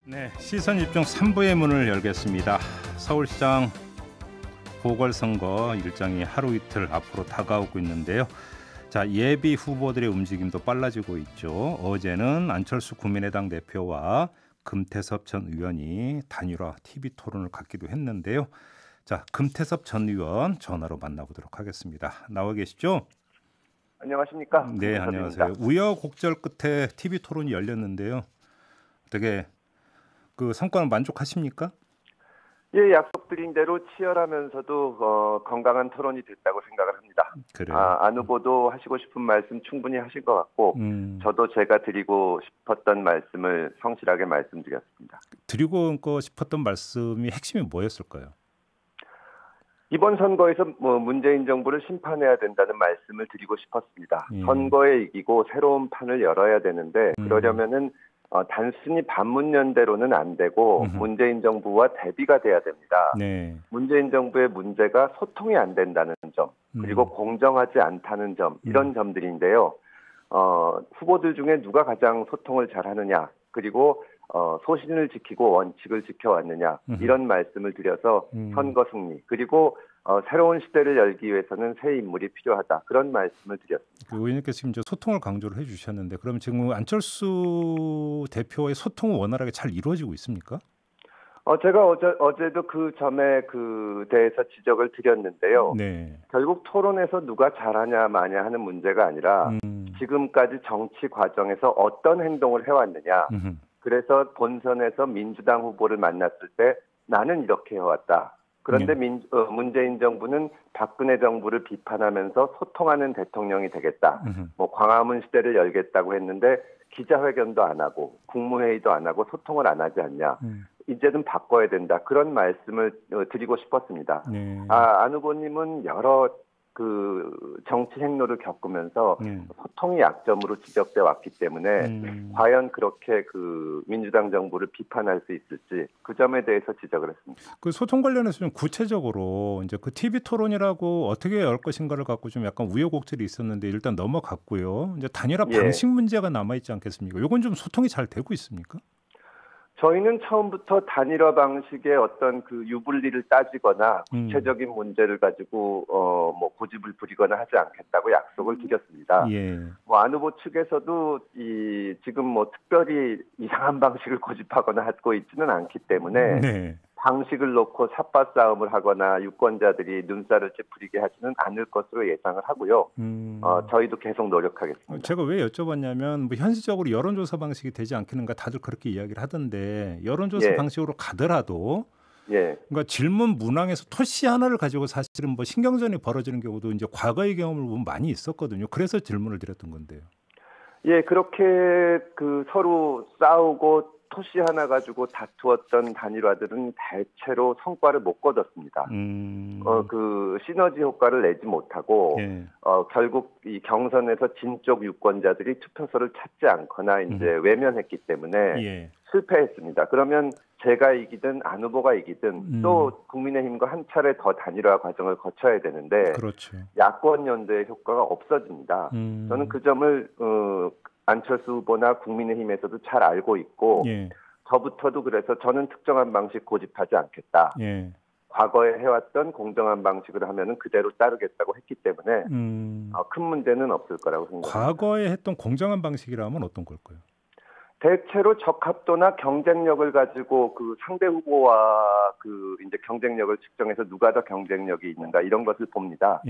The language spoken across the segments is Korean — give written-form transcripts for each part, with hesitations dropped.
네, 시선 집중 3부의 문을 열겠습니다. 서울시장 보궐선거 일정이 하루 이틀 앞으로 다가오고 있는데요. 자, 예비 후보들의 움직임도 빨라지고 있죠. 어제는 안철수 국민의당 대표와 금태섭 전 의원이 단일화 TV 토론을 갖기도 했는데요. 자, 금태섭 전 의원 전화로 만나보도록 하겠습니다. 나와 계시죠? 안녕하십니까? 네, 안녕하세요. 우여곡절 끝에 TV 토론이 열렸는데요. 어떻게 그 성과는 만족하십니까? 예, 약속드린 대로 치열하면서도 건강한 토론이 됐다고 생각을 합니다. 그래요. 안 후보도 하시고 싶은 말씀 충분히 하실 것 같고 저도 제가 드리고 싶었던 말씀을 성실하게 말씀드렸습니다. 드리고 싶었던 말씀이 핵심이 뭐였을까요? 이번 선거에서 문재인 정부를 심판해야 된다는 말씀을 드리고 싶었습니다. 선거에 이기고 새로운 판을 열어야 되는데 그러려면은 단순히 반문연대로는 안 되고 문재인 정부와 대비가 돼야 됩니다. 네. 문재인 정부의 문제가 소통이 안 된다는 점, 그리고 공정하지 않다는 점, 이런 점들인데요. 후보들 중에 누가 가장 소통을 잘하느냐, 그리고 소신을 지키고 원칙을 지켜왔느냐, 이런 말씀을 드려서 선거 승리, 그리고 새로운 시대를 열기 위해서는 새 인물이 필요하다. 그런 말씀을 드렸습니다. 그 의원님께서 지금 소통을 강조를 해주셨는데 그럼 지금 안철수 대표와의 소통은 원활하게 잘 이루어지고 있습니까? 제가 어제도 그 점에 그 대해서 지적을 드렸는데요. 네. 결국 토론에서 누가 잘하냐 마냐 하는 문제가 아니라 지금까지 정치 과정에서 어떤 행동을 해왔느냐. 그래서 본선에서 민주당 후보를 만났을 때 나는 이렇게 해왔다. 그런데 문재인 정부는 박근혜 정부를 비판하면서 소통하는 대통령이 되겠다. 광화문 시대를 열겠다고 했는데 기자회견도 안 하고 국무회의도 안 하고 소통을 안 하지 않냐. 이제는 바꿔야 된다. 그런 말씀을 드리고 싶었습니다. 네. 안 후보님은 여러 그 정치 행로를 겪으면서 소통이 약점으로 지적돼 왔기 때문에 과연 그렇게 그 민주당 정부를 비판할 수 있을지 그 점에 대해서 지적을 했습니다. 그 소통 관련해서 좀 구체적으로 이제 그 TV 토론이라고 어떻게 열 것인가를 갖고 좀 약간 우여곡절이 있었는데 일단 넘어갔고요. 이제 단일화 방식 문제가 남아 있지 않겠습니까? 이건 좀 소통이 잘 되고 있습니까? 저희는 처음부터 단일화 방식의 어떤 그 유불리를 따지거나 구체적인 문제를 가지고 고집을 부리거나 하지 않겠다고 약속을 드렸습니다. 예. 안 후보 측에서도 지금 특별히 이상한 방식을 고집하거나 하고 있지는 않기 때문에 네. 방식을 놓고 삿바 싸움을 하거나 유권자들이 눈살을 찌푸리게 하지는 않을 것으로 예상을 하고요. 저희도 계속 노력하겠습니다. 제가 왜 여쭤봤냐면 현실적으로 여론조사 방식이 되지 않겠는가 다들 그렇게 이야기를 하던데 여론조사 방식으로 가더라도 그러니까 질문 문항에서 토시 하나를 가지고 사실은 신경전이 벌어지는 경우도 이제 과거의 경험을 보면 많이 있었거든요. 그래서 질문을 드렸던 건데요. 예, 그렇게 그 서로 싸우고 토시 하나 가지고 다투었던 단일화들은 대체로 성과를 못 거뒀습니다. 그 시너지 효과를 내지 못하고 결국 이 경선에서 진쪽 유권자들이 투표소를 찾지 않거나 이제 외면했기 때문에 실패했습니다. 그러면 제가 이기든 안 후보가 이기든 또 국민의힘과 한 차례 더 단일화 과정을 거쳐야 되는데 그렇죠. 야권 연대의 효과가 없어집니다. 저는 그 점을 안철수 후보나 국민의힘에서도 잘 알고 있고 저부터도 그래서 저는 특정한 방식 고집하지 않겠다. 과거에 해왔던 공정한 방식으로 하면은 그대로 따르겠다고 했기 때문에 큰 문제는 없을 거라고 생각합니다. 과거에 했던 공정한 방식이라면 어떤 걸까요? 대체로 적합도나 경쟁력을 가지고 그 상대 후보와 그 이제 경쟁력을 측정해서 누가 더 경쟁력이 있는가 이런 것을 봅니다.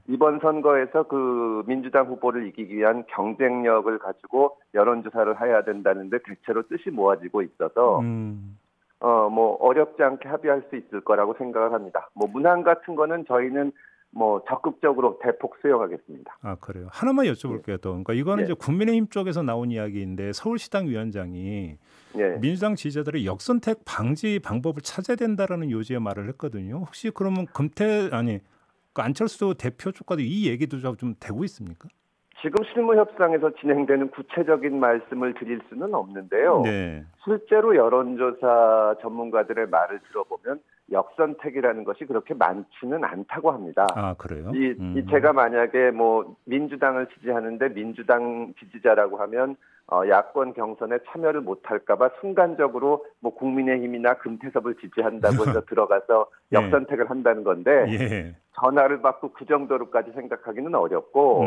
이번 선거에서 그 민주당 후보를 이기기 위한 경쟁력을 가지고 여론조사를 해야 된다는데 대체로 뜻이 모아지고 있어서 어렵지 않게 합의할 수 있을 거라고 생각을 합니다. 문항 같은 거는 저희는 적극적으로 대폭 수용하겠습니다. 아, 그래요. 하나만 여쭤볼게요. 또. 그러니까 이거는 이제 국민의힘 쪽에서 나온 이야기인데 서울시당 위원장이 민주당 지지자들의 역선택 방지 방법을 찾아야 된다라는 요지의 말을 했거든요. 혹시 그러면 안철수 대표 쪽과도 이 얘기도 좀 되고 있습니까? 지금 실무 협상에서 진행되는 구체적인 말씀을 드릴 수는 없는데요. 실제로 여론조사 전문가들의 말을 들어보면 역선택이라는 것이 그렇게 많지는 않다고 합니다. 아, 그래요? 제가 만약에 민주당을 지지하는데 민주당 지지자라고 하면 야권 경선에 참여를 못할까봐 순간적으로 뭐 국민의힘이나 금태섭을 지지한다고 해서 들어가서 예. 역선택을 한다는 건데 예. 전화를 받고 그 정도로까지 생각하기는 어렵고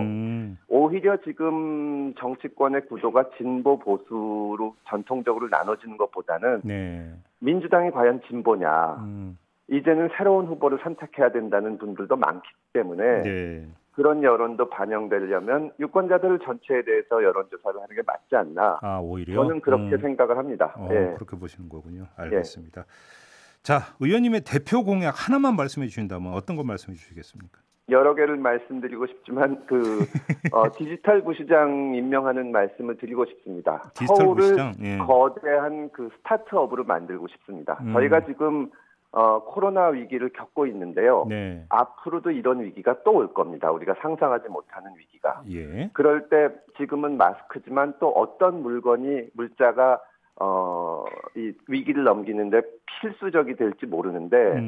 오히려 지금 정치권의 구도가 진보 보수로 전통적으로 나눠지는 것보다는 네. 민주당이 과연 진보냐 이제는 새로운 후보를 선택해야 된다는 분들도 많기 때문에 네. 그런 여론도 반영되려면 유권자들 전체에 대해서 여론조사를 하는 게 맞지 않나. 오히려? 저는 그렇게 생각을 합니다. 예. 그렇게 보시는 거군요. 알겠습니다. 예. 자, 의원님의 대표 공약 하나만 말씀해 주신다면 어떤 거 말씀해 주시겠습니까? 여러 개를 말씀드리고 싶지만 디지털 부시장 임명하는 말씀을 드리고 싶습니다. 디지털 서울을 부시장? 예. 거대한 그 스타트업으로 만들고 싶습니다. 저희가 지금 코로나 위기를 겪고 있는데요. 네. 앞으로도 이런 위기가 또 올 겁니다. 우리가 상상하지 못하는 위기가. 예. 그럴 때 지금은 마스크지만 또 어떤 물자가 이 위기를 넘기는데 필수적이 될지 모르는데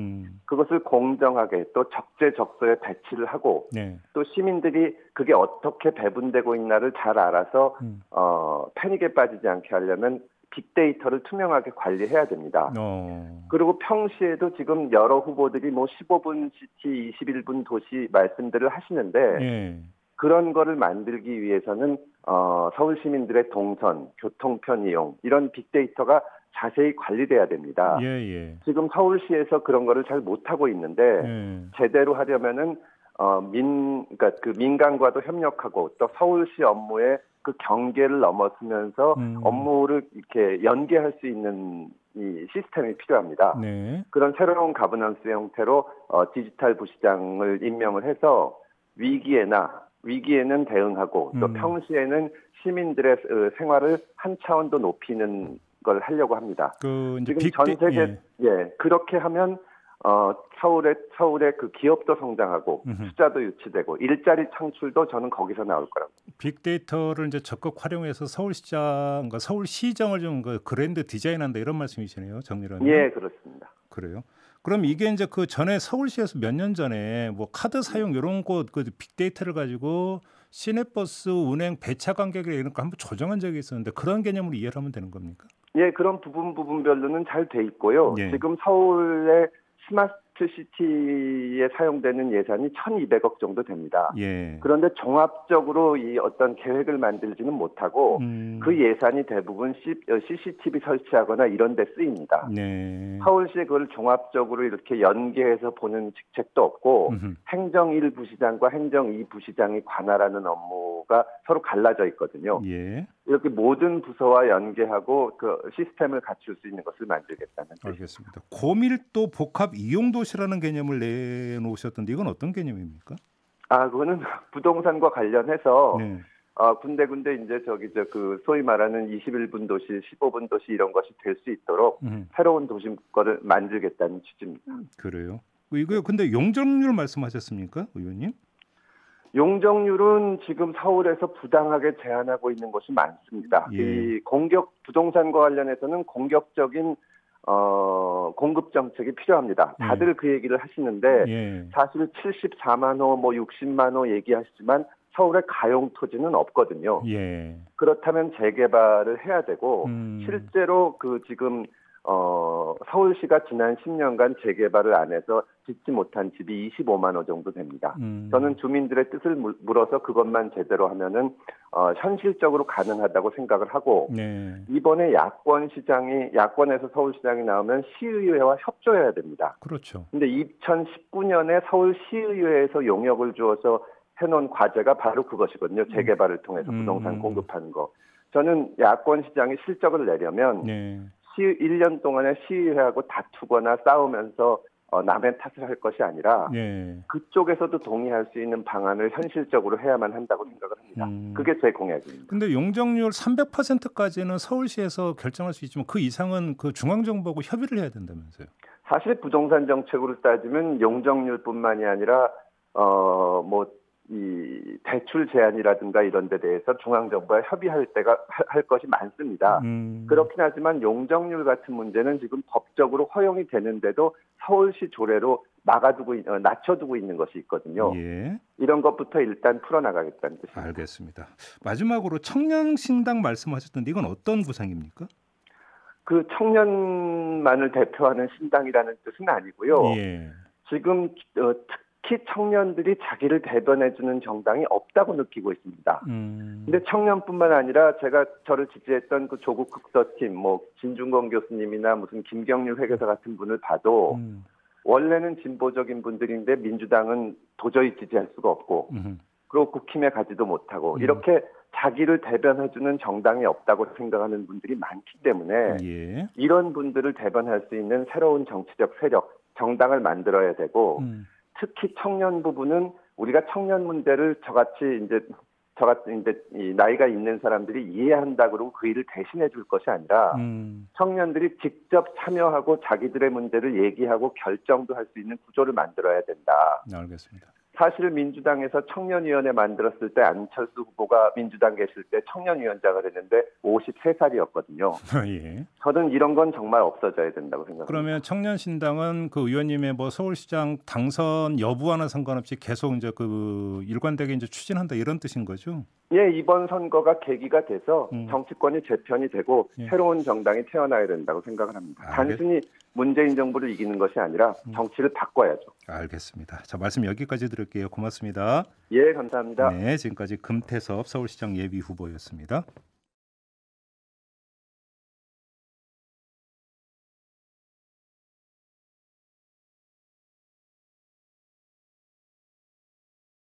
그것을 공정하게 또 적재적소에 배치를 하고 네. 또 시민들이 그게 어떻게 배분되고 있나를 잘 알아서 패닉에 빠지지 않게 하려면 빅데이터를 투명하게 관리해야 됩니다. 그리고 평시에도 지금 여러 후보들이 뭐 15분 시티, 21분 도시 말씀들을 하시는데 예. 그런 거를 만들기 위해서는 서울 시민들의 동선, 교통 편의용 이런 빅데이터가 자세히 관리돼야 됩니다. 예. 지금 서울시에서 그런 거를 잘 못하고 있는데 제대로 하려면은 그러니까 그 민간과도 협력하고 또 서울시 업무에 그 경계를 넘어서면서 업무를 이렇게 연계할 수 있는 이 시스템이 필요합니다. 네. 그런 새로운 가버넌스 형태로 디지털 부시장을 임명을 해서 위기에는 대응하고 또 평시에는 시민들의 생활을 한 차원 더 높이는 걸 하려고 합니다. 이제 지금 전 세계 그렇게 하면 서울의 그 기업도 성장하고 투자도 유치되고 일자리 창출도 저는 거기서 나올 거라고. 빅데이터를 이제 적극 활용해서 서울시정을 좀 그랜드 디자인한다 이런 말씀이시네요. 정리를 하면. 예, 그렇습니다. 그래요. 그럼 이게 이제 그 전에 서울시에서 몇 년 전에 뭐 카드 사용 이런 거 그 빅데이터를 가지고 시내버스 운행 배차 간격이나 이런 거 한번 조정한 적이 있었는데 그런 개념으로 이해를 하면 되는 겁니까? 예, 그런 부분별로는 잘 돼 있고요. 예. 지금 서울의 스마트 시티에 사용되는 예산이 1,200억 정도 됩니다. 예. 그런데 종합적으로 이 어떤 계획을 만들지는 못하고 그 예산이 대부분 CCTV 설치하거나 이런 데 쓰입니다. 네. 서울시에 그걸 종합적으로 이렇게 연계해서 보는 직책도 없고 행정 1부시장과 행정 2부시장이 관할하는 업무가 서로 갈라져 있거든요. 예. 이렇게 모든 부서와 연계하고 그 시스템을 갖출 수 있는 것을 만들겠다는 뜻입니다. 알겠습니다. 고밀도 복합 이용도시라는 개념을 내놓으셨던데 이건 어떤 개념입니까? 그거는 부동산과 관련해서 네. 군데군데 이제 그 소위 말하는 21분 도시, 15분 도시 이런 것이 될 수 있도록 새로운 도심권을 만들겠다는 취지입니다. 그래요? 이거 근데 용적률 말씀하셨습니까, 의원님? 용적률은 지금 서울에서 부당하게 제한하고 있는 것이 많습니다. 예. 이 부동산과 관련해서는 공격적인 공급 정책이 필요합니다. 다들 그 얘기를 하시는데 사실 74만 호, 60만 호 얘기하시지만 서울에 가용 토지는 없거든요. 예. 그렇다면 재개발을 해야 되고 실제로 지금 서울시가 지난 10년간 재개발을 안 해서 짓지 못한 집이 25만 호 정도 됩니다. 저는 주민들의 뜻을 물어서 그것만 제대로 하면은 현실적으로 가능하다고 생각을 하고 이번에 야권에서 서울시장이 나오면 시의회와 협조해야 됩니다. 그렇죠. 근데 2019년에 서울시의회에서 용역을 주어서 해놓은 과제가 바로 그것이거든요. 재개발을 통해서 부동산 공급하는 거. 저는 야권 시장이 실적을 내려면 1년 동안에 시의회하고 다투거나 싸우면서 남의 탓을 할 것이 아니라 그쪽에서도 동의할 수 있는 방안을 현실적으로 해야만 한다고 생각을 합니다. 그게 제 공약입니다. 그런데 용적률 300%까지는 서울시에서 결정할 수 있지만 그 이상은 그 중앙정부하고 협의를 해야 된다면서요. 사실 부동산 정책으로 따지면 용적률뿐만이 아니라 이 대출 제한이라든가 이런 데 대해서 중앙정부와 협의할 때가 할 것이 많습니다. 그렇긴 하지만 용적률 같은 문제는 지금 법적으로 허용이 되는데도 서울시 조례로 낮춰두고 있는 것이 있거든요. 예. 이런 것부터 일단 풀어나가겠다는 뜻입니다. 알겠습니다. 마지막으로 청년신당 말씀하셨던데 이건 어떤 구상입니까? 그 청년만을 대표하는 신당이라는 뜻은 아니고요. 예. 지금 특히 청년들이 자기를 대변해주는 정당이 없다고 느끼고 있습니다. 근데 청년뿐만 아니라 저를 지지했던 그 조국 극서팀, 진중권 교수님이나 무슨 김경률 회계사 같은 분을 봐도 원래는 진보적인 분들인데 민주당은 도저히 지지할 수가 없고 그리고 국힘에 가지도 못하고 이렇게 자기를 대변해주는 정당이 없다고 생각하는 분들이 많기 때문에 예. 이런 분들을 대변할 수 있는 새로운 정치적 세력, 정당을 만들어야 되고 특히 청년 부분은 우리가 청년 문제를 저같이 이제 이 나이가 있는 사람들이 이해한다 그러고 그 일을 대신해 줄 것이 아니라 청년들이 직접 참여하고 자기들의 문제를 얘기하고 결정도 할 수 있는 구조를 만들어야 된다. 알겠습니다. 사실 민주당에서 청년위원회 만들었을 때 안철수 후보가 민주당 계실 때 청년위원장을 했는데 53살이었거든요. 예. 저는 이런 건 정말 없어져야 된다고 생각합니다. 그러면 청년신당은 그 의원님의 서울시장 당선 여부와는 상관없이 계속 이제 그 일관되게 이제 추진한다 이런 뜻인 거죠? 예, 이번 선거가 계기가 돼서 정치권이 재편이 되고 새로운 정당이 태어나야 된다고 생각을 합니다. 단순히 문재인 정부를 이기는 것이 아니라 정치를 바꿔야죠. 알겠습니다. 자, 말씀 여기까지 드릴게요. 고맙습니다. 예, 감사합니다. 네, 지금까지 금태섭 서울시장 예비후보였습니다.